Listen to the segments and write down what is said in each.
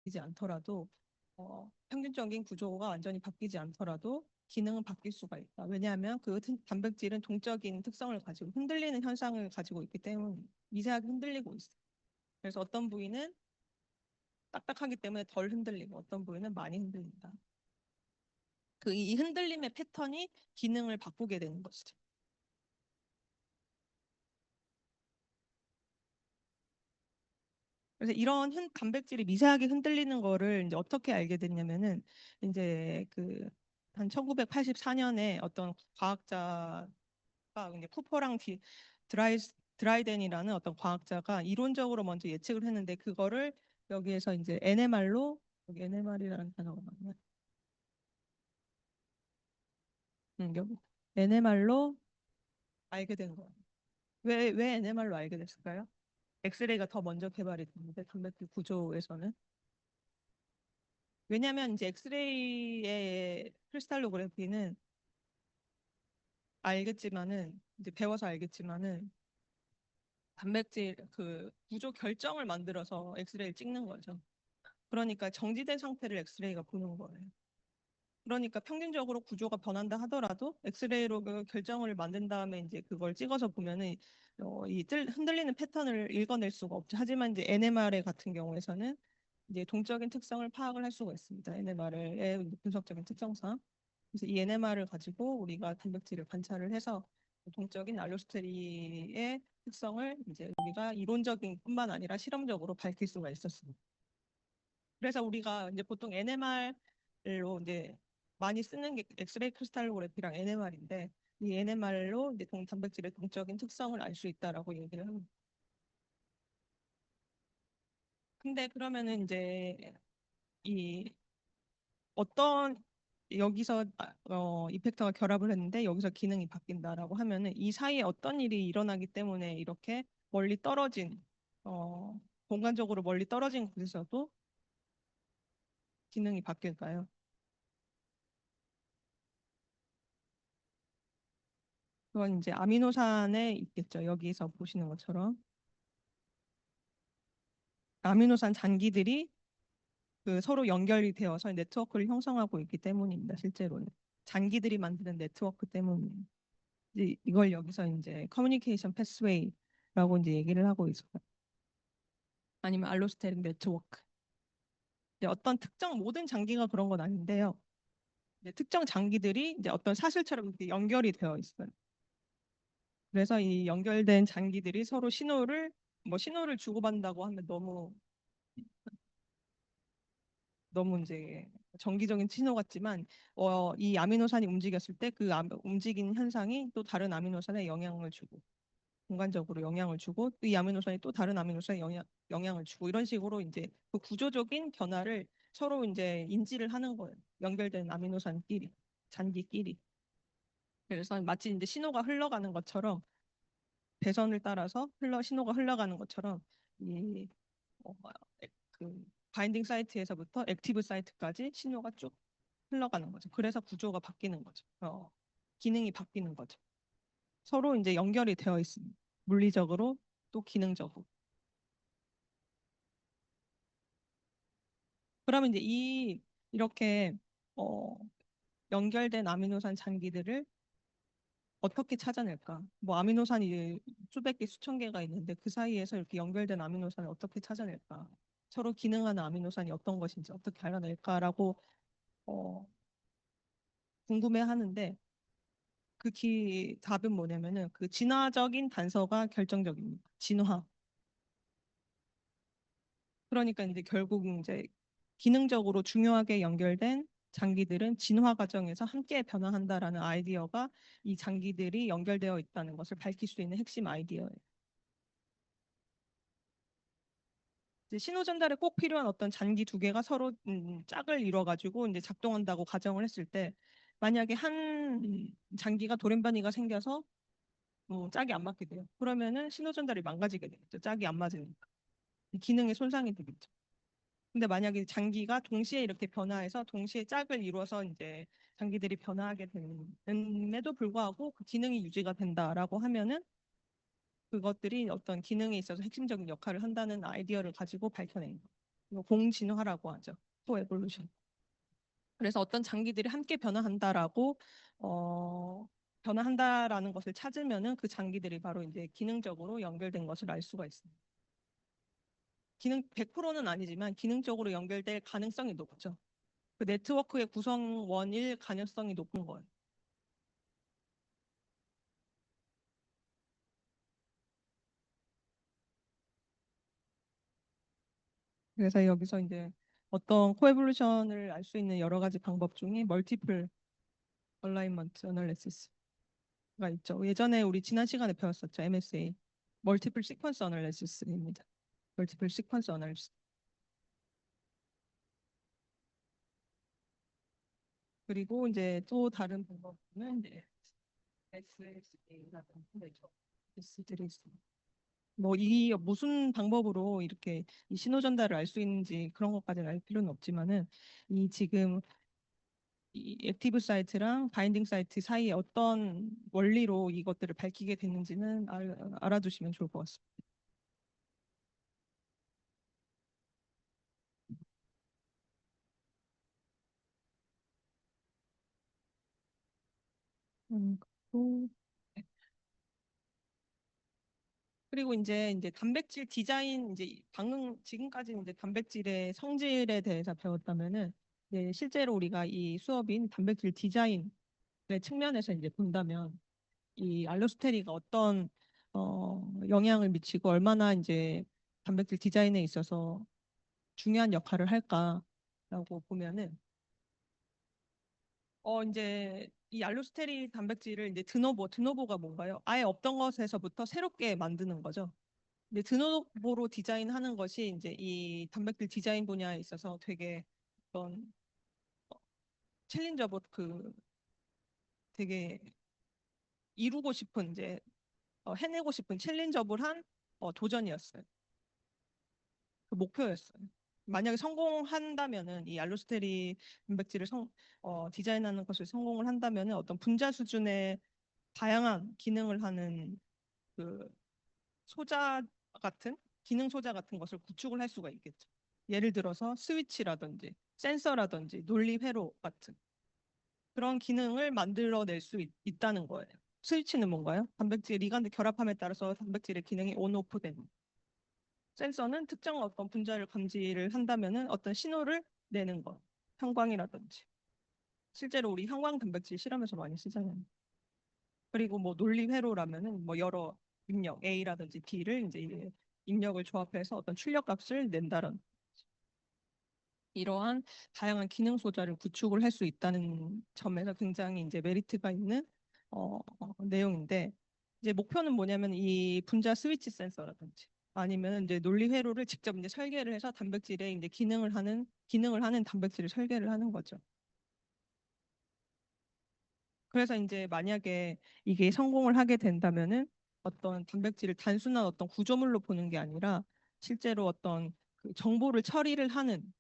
바뀌지 않더라도 평균적인 구조가 완전히 바뀌지 않더라도 기능은 바뀔 수가 있다. 왜냐하면 그 단백질은 동적인 특성을 가지고 흔들리는 현상을 가지고 있기 때문에 미세하게 흔들리고 있어. 그래서 어떤 부위는 딱딱하기 때문에 덜 흔들리고 어떤 부위는 많이 흔들린다. 이 흔들림의 패턴이 기능을 바꾸게 되는 것이죠. 그래서 이런 단백질이 미세하게 흔들리는 거를 이제 어떻게 알게 됐냐면은 이제 한 1984년에 어떤 과학자가 이제 쿠퍼랑 드라이 드라이덴이라는 어떤 과학자가 이론적으로 먼저 예측을 했는데 그거를 여기에서 이제 NMR로 여기 NMR이라는 단어가 맞나? 여기 NMR로 알게 된 거예요. 왜 NMR로 알게 됐을까요? 엑스레이가 더 먼저 개발이 됐는데 단백질 구조에서는 왜냐하면 이제 엑스레이의 크리스탈로그래피는 알겠지만은 이제 배워서 알겠지만은 단백질 구조 결정을 만들어서 엑스레이를 찍는 거죠. 그러니까 정지된 상태를 엑스레이가 보는 거예요. 그러니까 평균적으로 구조가 변한다 하더라도 엑스레이로 그 결정을 만든 다음에 이제 그걸 찍어서 보면은 흔들리는 패턴을 읽어낼 수가 없죠. 하지만 이제 NMR 같은 경우에서는 이제 동적인 특성을 파악을 할 수가 있습니다. NMR의 분석적인 특성상. 그래서 이 NMR을 가지고 우리가 단백질을 관찰을 해서 동적인 알로스테리의 특성을 이제 우리가 이론적인 뿐만 아니라 실험적으로 밝힐 수가 있었습니다. 그래서 우리가 이제 보통 NMR로 이제 많이 쓰는 게 엑스레이 크리스탈로그래피랑 NMR인데 이 NMR로 이제 단백질의 동적인 특성을 알 수 있다라고 얘기를 합니다. 근데 그러면은 이제 이 어떤 여기서 이펙터가 결합을 했는데 여기서 기능이 바뀐다라고 하면은 이 사이에 어떤 일이 일어나기 때문에 이렇게 멀리 떨어진 어, 공간적으로 멀리 떨어진 곳에서도 기능이 바뀔까요? 그건 이제 아미노산에 있겠죠. 여기서 보시는 것처럼 아미노산 잔기들이 서로 연결이 되어서 네트워크를 형성하고 있기 때문입니다. 실제로는 잔기들이 만드는 네트워크 때문이에요. 이걸 여기서 이제 커뮤니케이션 패스웨이라고 이제 얘기를 하고 있어요. 아니면 알로스테릭 네트워크. 어떤 특정 모든 장기가 그런 건 아닌데요. 이제 특정 장기들이 이제 어떤 사슬처럼 이렇게 연결이 되어 있어요. 그래서 이 연결된 장기들이 서로 신호를 주고받는다고 하면 너무 이제 정기적인 신호 같지만 이 아미노산이 움직였을 때 움직이는 현상이 또 다른 아미노산에 영향을 주고 공간적으로 영향을 주고 또 이 아미노산이 또 다른 아미노산에 영향을 주고 이런 식으로 이제 그 구조적인 변화를 서로 이제 인지를 하는 거예요. 연결된 아미노산끼리, 잔기끼리. 그래서 마치 이제 신호가 흘러가는 것처럼 배선을 따라서 신호가 흘러가는 것처럼 이 어, 그 바인딩 사이트에서부터 액티브 사이트까지 신호가 쭉 흘러가는 거죠. 그래서 구조가 바뀌는 거죠. 기능이 바뀌는 거죠. 서로 이제 연결이 되어 있습니다. 물리적으로 또 기능적으로. 그러면 이제 이렇게 어, 연결된 아미노산 잔기들을 어떻게 찾아낼까? 뭐 아미노산이 수백 개, 수천 개가 있는데 그 사이에서 이렇게 연결된 아미노산을 어떻게 찾아낼까? 서로 기능하는 아미노산이 어떤 것인지 어떻게 알아낼까라고 어, 궁금해하는데 답은 뭐냐면은 그 진화적인 단서가 결정적입니다. 진화. 그러니까 이제 결국 이제 기능적으로 중요하게 연결된 장기들은 진화 과정에서 함께 변화한다라는 아이디어가 이 장기들이 연결되어 있다는 것을 밝힐 수 있는 핵심 아이디어예요. 이제 신호 전달에 꼭 필요한 어떤 잔기 두 개가 서로 짝을 이뤄가지고 이제 작동한다고 가정을 했을 때 만약에 한 장기가 돌연변이가 생겨서 짝이 안 맞게 돼요. 그러면은 신호 전달이 망가지게 되겠죠. 짝이 안 맞으니까. 기능에 손상이 되겠죠. 근데 만약에 장기가 동시에 이렇게 변화해서 동시에 짝을 이루어서 이제 장기들이 변화하게 되는데도 불구하고 그 기능이 유지가 된다라고 하면은 그것들이 어떤 기능에 있어서 핵심적인 역할을 한다는 아이디어를 가지고 밝혀낸 거. 이거 공진화라고 하죠. 코에볼루션. 그래서 어떤 장기들이 함께 변화한다라는 것을 찾으면은 그 장기들이 바로 이제 기능적으로 연결된 것을 알 수가 있습니다. 기능 100%는 아니지만 기능적으로 연결될 가능성이 높죠. 그 네트워크의 구성원일 가능성이 높은 거예요. 그래서 여기서 이제 어떤 코에볼루션을 알 수 있는 여러 가지 방법 중에 멀티플 얼라이먼트 어널리시스가 있죠. 예전에 우리 지난 시간에 배웠었죠. MSA. 멀티플 시퀀스 어널리시스입니다. 멀티플 시퀀스 어널리시스. 그리고 이제 또 다른 방법은 이제 SSA라든지 S들이 있습니다. 뭐 이 무슨 방법으로 이렇게 이 신호 전달을 알 수 있는지 그런 것까지는 알 필요는 없지만은 이 지금 이 액티브 사이트랑 바인딩 사이트 사이에 어떤 원리로 이것들을 밝히게 됐는지는 알아두시면 좋을 것 같습니다. 그리고 그리고 이제 단백질 디자인 이제 방금 지금까지 이제 단백질의 성질에 대해서 배웠다면은 이제 실제로 우리가 이 수업인 단백질 디자인의 측면에서 이제 본다면 이 알로스테리가 어떤 영향을 미치고 얼마나 이제 단백질 디자인에 있어서 중요한 역할을 할까라고 보면은 이제 이 알로스테리 단백질을 이제 드노보가 뭔가요? 아예 없던 것에서부터 새롭게 만드는 거죠. 근데 드노보로 디자인하는 것이 이제 이 단백질 디자인 분야에 있어서 되게 어떤 챌린저보 되게 이루고 싶은 이제 해내고 싶은 챌린저블한 도전이었어요. 그 목표였어요. 만약에 성공한다면은 이 알로스테리 단백질을 디자인하는 것을 성공을 한다면은 어떤 분자 수준의 다양한 기능을 하는 그 소자 같은 기능 소자 같은 것을 구축을 할 수가 있겠죠. 예를 들어서 스위치라든지 센서라든지 논리 회로 같은 그런 기능을 만들어낼 수 있다는 거예요. 스위치는 뭔가요? 단백질 리간드 결합함에 따라서 단백질의 기능이 온, 오프 되는. 센서는 특정 어떤 분자를 감지를 한다면은 어떤 신호를 내는 것. 형광이라든지. 실제로 우리 형광 단백질 실험에서 많이 쓰잖아요. 그리고 뭐 논리 회로라면은 뭐 여러 입력 A라든지 B를 이제 입력을 조합해서 어떤 출력 값을 낸다는 이러한 다양한 기능 소자를 구축을 할 수 있다는 점에서 굉장히 이제 메리트가 있는 내용인데 이제 목표는 뭐냐면 이 분자 스위치 센서라든지 아니면 이제 논리 회로를 직접 이제 설계를 해서 단백질에 이제 기능을 하는 단백질을 설계를 하는 거죠. 그래서 이제 만약에 이게 성공을 하게 된다면은 어떤 단백질을 단순한 어떤 구조물로 보는 게 아니라 실제로 어떤 그 정보를 처리를 하는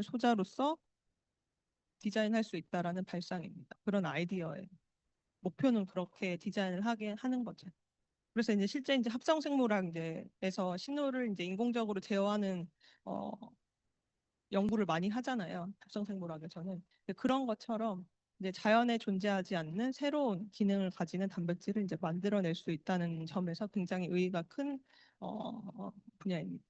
소자로서 디자인할 수 있다라는 발상입니다. 그런 아이디어에 목표는 그렇게 디자인을 하게 하는 거죠. 그래서 이제 실제 이제 합성 생물학 이제에서 신호를 이제 인공적으로 제어하는 어, 연구를 많이 하잖아요. 합성 생물학에서는 그런 것처럼 이제 자연에 존재하지 않는 새로운 기능을 가지는 단백질을 이제 만들어낼 수 있다는 점에서 굉장히 의의가 큰 분야입니다.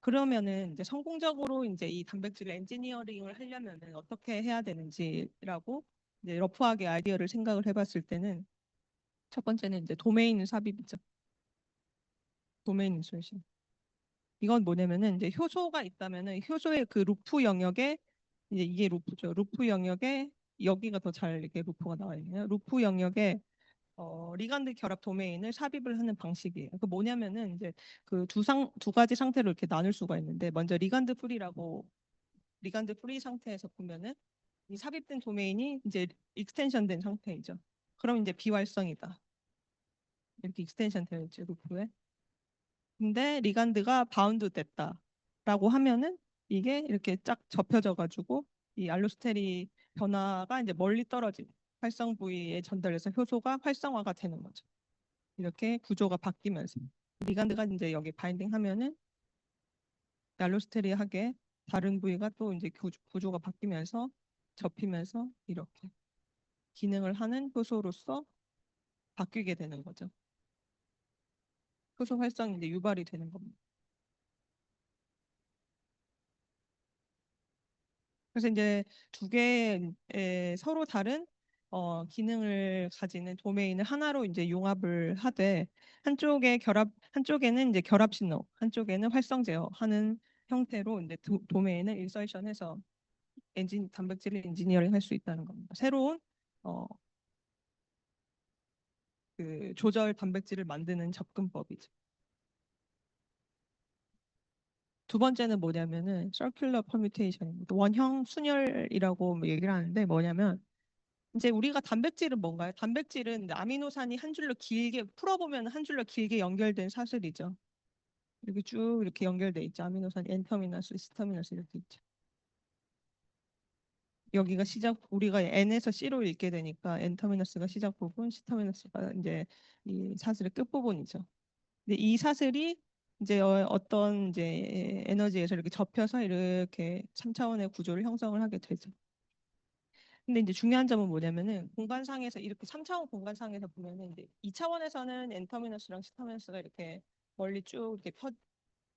그러면은 이제 성공적으로 이제 이 단백질 엔지니어링을 하려면은 어떻게 해야 되는지라고 이제 러프하게 아이디어를 생각을 해봤을 때는 첫 번째는 이제 도메인 삽입이죠. 도메인 인솔션. 이건 뭐냐면은 이제 효소가 있다면은 효소의 그 루프 영역에 이제 이게 루프죠. 루프 영역에 여기가 더 잘 이렇게 루프가 나와 있네요. 루프 영역에 리간드 결합 도메인을 삽입을 하는 방식이에요. 그 뭐냐면은 이제 그 두 가지 상태로 이렇게 나눌 수가 있는데 먼저 리간드 프리 상태에서 보면은 이 삽입된 도메인이 이제 익스텐션 된 상태이죠. 그럼 이제 비활성이다. 이렇게 익스텐션 되어 있죠, 루프에. 근데 리간드가 바운드 됐다라고 하면은 이게 이렇게 쫙 접혀져 가지고 이 알로스테리 변화가 이제 멀리 떨어진 활성 부위에 전달해서 효소가 활성화가 되는 거죠. 이렇게 구조가 바뀌면서 리간드가 이제 여기 바인딩 하면은 알로스테리하게 다른 부위가 또 이제 구조가 바뀌면서 접히면서 이렇게 기능을 하는 효소로서 바뀌게 되는 거죠. 효소 활성이 이제 유발이 되는 겁니다. 그래서 이제 두 개의 서로 다른 기능을 가지는 도메인을 하나로 이제 용합을 하되 한쪽에는 이제 결합 신호, 한쪽에는 활성 제어하는 형태로 이제 도메인을 인설션해서 단백질을 엔지니어링 할 수 있다는 겁니다. 새로운 어, 그 조절 단백질을 만드는 접근법이죠. 두 번째는 뭐냐면은 circular permutation입니다. 원형 순혈이라고 뭐 얘기를 하는데 뭐냐면 이제 우리가 단백질은 뭔가요? 단백질은 아미노산이 한 줄로 길게 풀어보면 한 줄로 길게 연결된 사슬이죠. 이렇게 쭉 이렇게 연결돼 있죠. 아미노산 N터미너스, C터미너스 이렇게 있죠. 여기가 우리가 N에서 C로 읽게 되니까 N터미너스가 시작 부분, C터미너스가 이제 이 사슬의 끝 부분이죠. 근데 이 사슬이 이제 어떤 이제 에너지에서 이렇게 접혀서 이렇게 3차원의 구조를 형성을 하게 되죠. 근데 이제 중요한 점은 뭐냐면은 공간상에서 이렇게 3차원 공간상에서 보면은 이제 2차원에서는 N터미너스랑 C터미너스가 이렇게 멀리 쭉 이렇게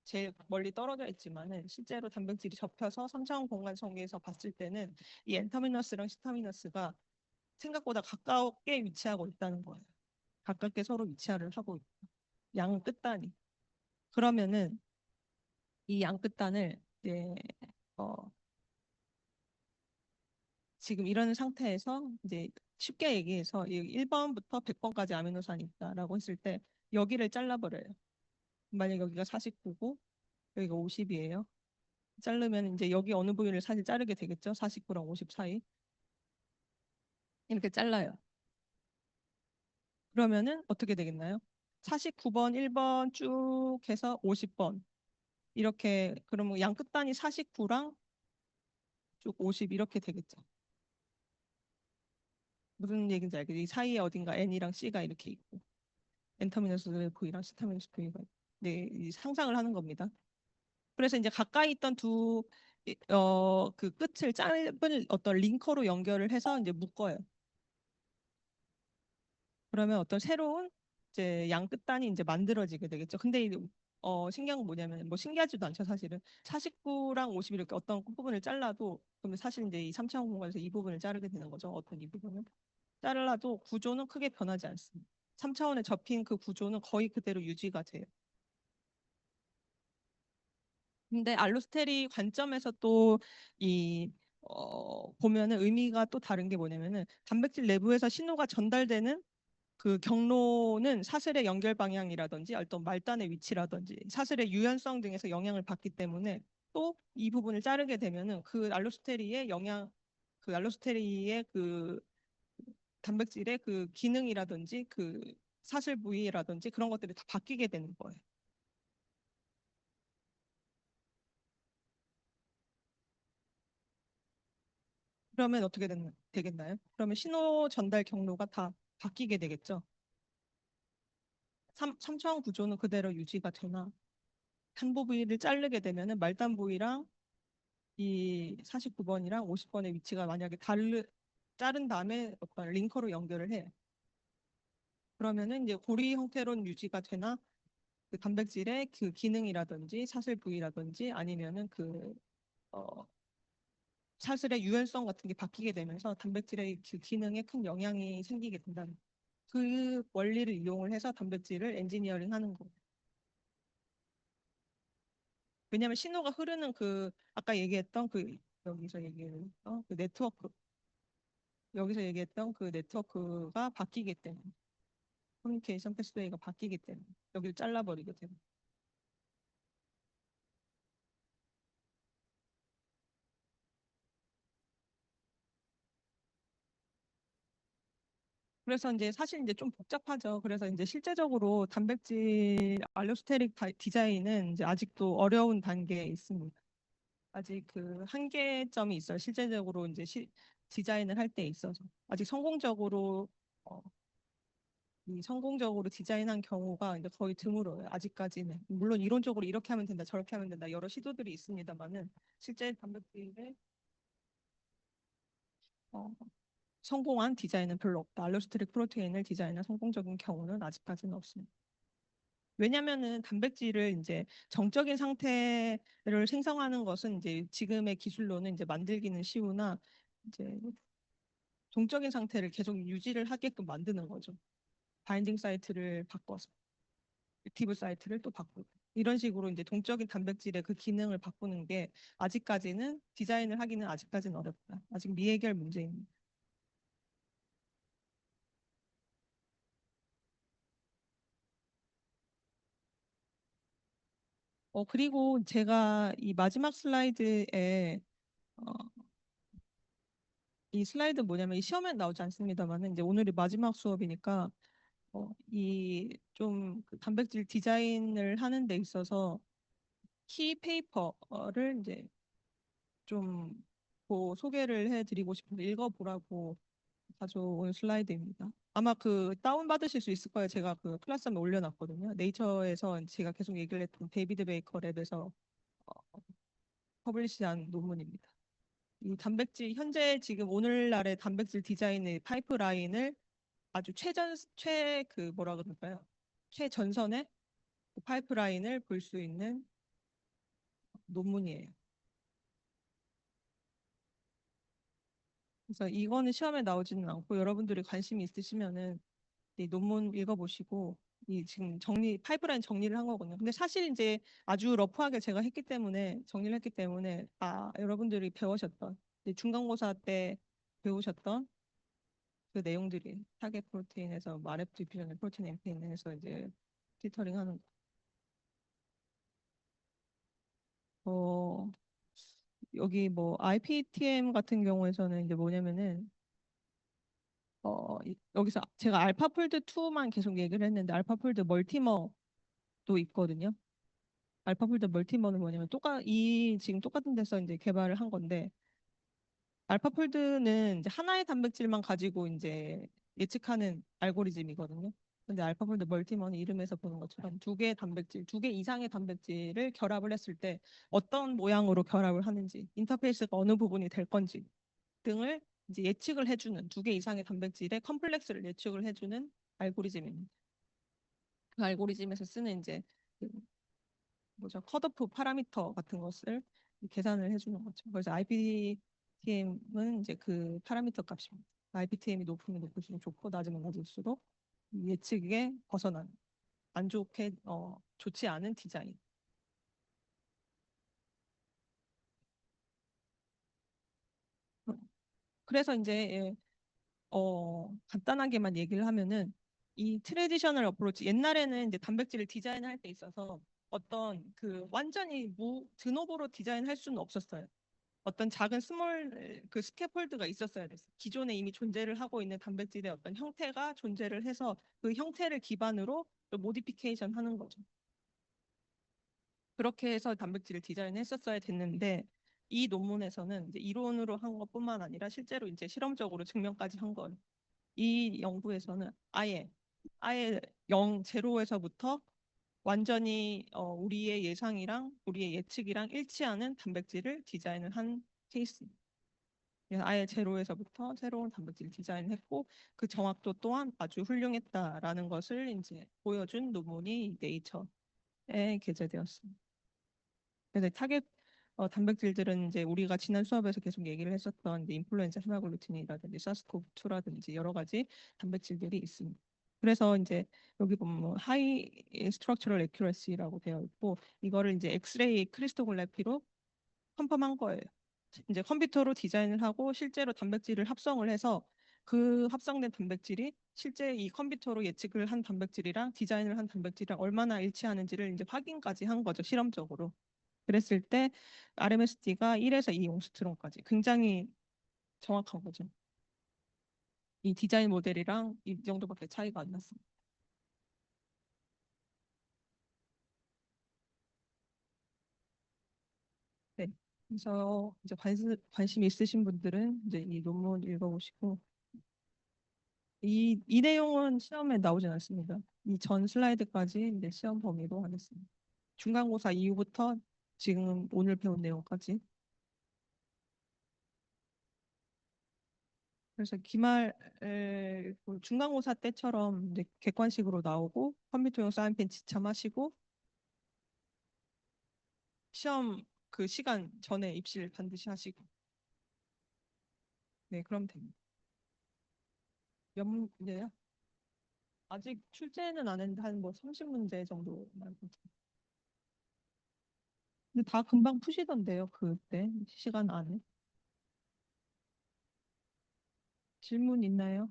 제일 멀리 떨어져 있지만은 실제로 단백질이 접혀서 3차원 공간 성에서 봤을 때는 이 N터미너스랑 C터미너스가 생각보다 가깝게 위치하고 있다는 거예요. 가깝게 서로 위치를 하고 있고 양 끝단이. 그러면은 이 양 끝단을 이제 어, 지금 이런 상태에서 이제 쉽게 얘기해서 1번부터 100번까지 아미노산이 있다라고 했을 때 여기를 잘라버려요. 만약 여기가 49고 여기가 50이에요. 자르면 이제 여기 어느 부위를 사실 자르게 되겠죠. 49랑 50 사이. 이렇게 잘라요. 그러면은 어떻게 되겠나요? 49번, 1번 쭉 해서 50번. 이렇게 그러면 양 끝단이 49랑 쭉 50 이렇게 되겠죠. 무슨 얘기인지 알겠죠? 이 사이에 어딘가 N이랑 C가 이렇게 있고 N터미너스 V랑 C터미너스 V가 네, 상상을 하는 겁니다. 그래서 이제 가까이 있던 그 끝을 짧은 어떤 링커로 연결을 해서 이제 묶어요. 그러면 어떤 새로운 이제 양 끝단이 이제 만들어지게 되겠죠. 근데 신기한 건 뭐냐면 뭐 신기하지도 않죠, 사실은. 49랑 50 이렇게 어떤 부분을 잘라도 그러면 사실 이제 이 3차원 공간에서 이 부분을 자르게 되는 거죠. 어떤 이 부분을 잘라도 구조는 크게 변하지 않습니다. 3차원에 접힌 그 구조는 거의 그대로 유지가 돼요. 근데 알로스테리 관점에서 또 보면은 의미가 또 다른 게 뭐냐면은 단백질 내부에서 신호가 전달되는 그 경로는 사슬의 연결 방향이라든지 어떤 말단의 위치라든지 사슬의 유연성 등에서 영향을 받기 때문에 또 이 부분을 자르게 되면은 그 알로스테리의 그 단백질의 그 기능이라든지 그 사슬 부위라든지 그런 것들이 다 바뀌게 되는 거예요. 그러면 어떻게 되겠나요? 그러면 신호 전달 경로가 다 바뀌게 되겠죠. 3차원 구조는 그대로 유지가 되나 한 부위를 자르게 되면은 말단 부위랑 이 49번이랑 50번의 위치가 만약에 자른 다음에 어떤 링커로 연결을 해요. 그러면은 이제 고리 형태로는 유지가 되나 그 단백질의 그 기능이라든지 사슬 부위라든지 아니면은 어, 사슬의 유연성 같은 게 바뀌게 되면서 단백질의 그 기능에 큰 영향이 생기게 된다는 그 원리를 이용을 해서 단백질을 엔지니어링 하는 거. 왜냐하면 신호가 흐르는 아까 얘기했던 여기서 얘기했던 그 네트워크가 바뀌기 때문에 커뮤니케이션 패스웨이가 바뀌기 때문에 여기를 잘라버리게 되고 그래서 이제 사실 이제 좀 복잡하죠. 그래서 이제 실제적으로 단백질 알로스테릭 디자인은 이제 아직도 어려운 단계에 있습니다. 아직 그 한계점이 있어요. 실제적으로 이제 디자인을 할 때 있어서 아직 성공적으로 어, 이 성공적으로 디자인한 경우가 이제 거의 드물어요. 아직까지는. 물론 이론적으로 이렇게 하면 된다, 저렇게 하면 된다 여러 시도들이 있습니다만은 실제 단백질의 어, 성공한 디자인은 별로 없다. 알로스테릭 프로테인을 디자인한 성공적인 경우는 아직까지는 없습니다. 왜냐면은 단백질을 이제 정적인 상태를 생성하는 것은 이제 지금의 기술로는 이제 만들기는 쉬우나 이제 동적인 상태를 계속 유지를 하게끔 만드는 거죠. 바인딩 사이트를 바꿔서 액티브 사이트를 또 바꾸고 이런 식으로 이제 동적인 단백질의 그 기능을 바꾸는 게 아직까지는 디자인을 하기는 아직까지는 어렵다. 아직 미해결 문제입니다. 그리고 제가 이 마지막 슬라이드에 어, 이 슬라이드 뭐냐면 이 시험에 나오지 않습니다만은 이제 오늘이 마지막 수업이니까 이좀그 단백질 디자인을 하는 데 있어서 키 페이퍼를 이제 좀 소개를 해드리고 싶어서 읽어보라고 가져온 슬라이드입니다. 아마 그 다운 받으실 수 있을 거예요. 제가 그 클래스에 올려놨거든요. 네이처에서 제가 계속 얘기를 했던 데이비드 베이커 랩에서 어, 퍼블리시한 논문입니다. 이 단백질 현재 지금 오늘날의 단백질 디자인의 파이프라인을 아주 최 그 뭐라 그럴까요? 최전선의 그 파이프라인을 볼 수 있는 논문이에요. 그래서 이거는 시험에 나오지는 않고 여러분들이 관심이 있으시면은 이 논문 읽어보시고 이 지금 파이프라인 정리를 한 거거든요. 근데 사실 이제 아주 러프하게 제가 했기 때문에 정리를 했기 때문에 여러분들이 배우셨던 중간고사 때 배우셨던 그 내용들이 타겟 프로테인에서 마렙 디퓨전의 프로테인 엠페인에서 이제 티터링 하는 거. 여기 뭐 IPTM 같은 경우에서는 이제 뭐냐면은 여기서 제가 알파폴드 2만 계속 얘기를 했는데 알파폴드 멀티머도 있거든요. 알파폴드 멀티머는 뭐냐면 지금 똑같은 데서 이제 개발을 한 건데 알파폴드는 이제 하나의 단백질만 가지고 이제 예측하는 알고리즘이거든요. 근데 알파폴드 멀티머는 이름에서 보는 것처럼 두 개 이상의 단백질을 결합을 했을 때 어떤 모양으로 결합을 하는지, 인터페이스가 어느 부분이 될 건지 등을 이제 예측을 해주는 두 개 이상의 단백질의 컴플렉스를 예측을 해주는 알고리즘입니다. 그 알고리즘에서 쓰는 이제 그 뭐죠? 컷오프 파라미터 같은 것을 계산을 해주는 거죠. 그래서 IPTM은 이제 그 파라미터 값입니다. IPTM이 높으면 높을수록 좋고 낮으면 낮을수록 예측에 벗어난 안 좋게 좋지 않은 디자인. 그래서 이제 간단하게만 얘기를 하면은 이 트레디셔널 어프로치 옛날에는 이제 단백질을 디자인할 때 있어서 어떤 그 완전히 드노버로 디자인할 수는 없었어요. 어떤 작은 스몰 그 스캐폴드가 있었어야 됐어요. 기존에 이미 존재를 하고 있는 단백질의 어떤 형태가 존재를 해서 그 형태를 기반으로 또 모디피케이션 하는 거죠. 그렇게 해서 단백질을 디자인했었어야 됐는데 이 논문에서는 이제 이론으로 한 것뿐만 아니라 실제로 이제 실험적으로 증명까지 한 거예요. 이 연구에서는 아예 제로에서부터 완전히 우리의 예상이랑 우리의 예측이랑 일치하는 단백질을 디자인을 한 케이스. 그래서 아예 제로에서부터 새로운 단백질 디자인했고 그 정확도 또한 아주 훌륭했다라는 것을 이제 보여준 논문이 네이처에 게재되었습니다. 그래서 단백질들은 이제 우리가 지난 수업에서 계속 얘기를 했었던 이제 인플루엔자 헤마글루틴이라든지 사스코브2라든지 여러 가지 단백질들이 있습니다. 그래서 이제 여기 보면 뭐 하이 스트럭처럴 에큐러시라고 되어 있고 이거를 이제 엑스레이 크리스토글라피로 컨펌한 거예요. 이제 컴퓨터로 디자인을 하고 실제로 단백질을 합성을 해서 그 합성된 단백질이 실제 이 컴퓨터로 예측을 한 단백질이랑 디자인을 한 단백질이랑 얼마나 일치하는지를 이제 확인까지 한 거죠, 실험적으로. 그랬을 때 RMSD가 1에서 2 옹스트롬까지 굉장히 정확한 거죠. 이 디자인 모델이랑 이 정도밖에 차이가 안 났습니다. 네. 그래서 이제 관심 있으신 분들은 이제 이 논문 읽어보시고 이 내용은 시험에 나오진 않습니다. 이 전 슬라이드까지 이제 시험 범위로 하겠습니다. 중간고사 이후부터 지금 오늘 배운 내용까지. 그래서 그 중간고사 때처럼 이제 객관식으로 나오고 컴퓨터용 사인펜 지참하시고 시험 그 시간 전에 입시를 반드시 하시고. 네, 그럼 됩니다. 몇 문제요? 아직 출제는 안 했는데 한 뭐 30문제 정도 나고. 근데 다 금방 푸시던데요, 그때 시간 안에. 질문 있나요?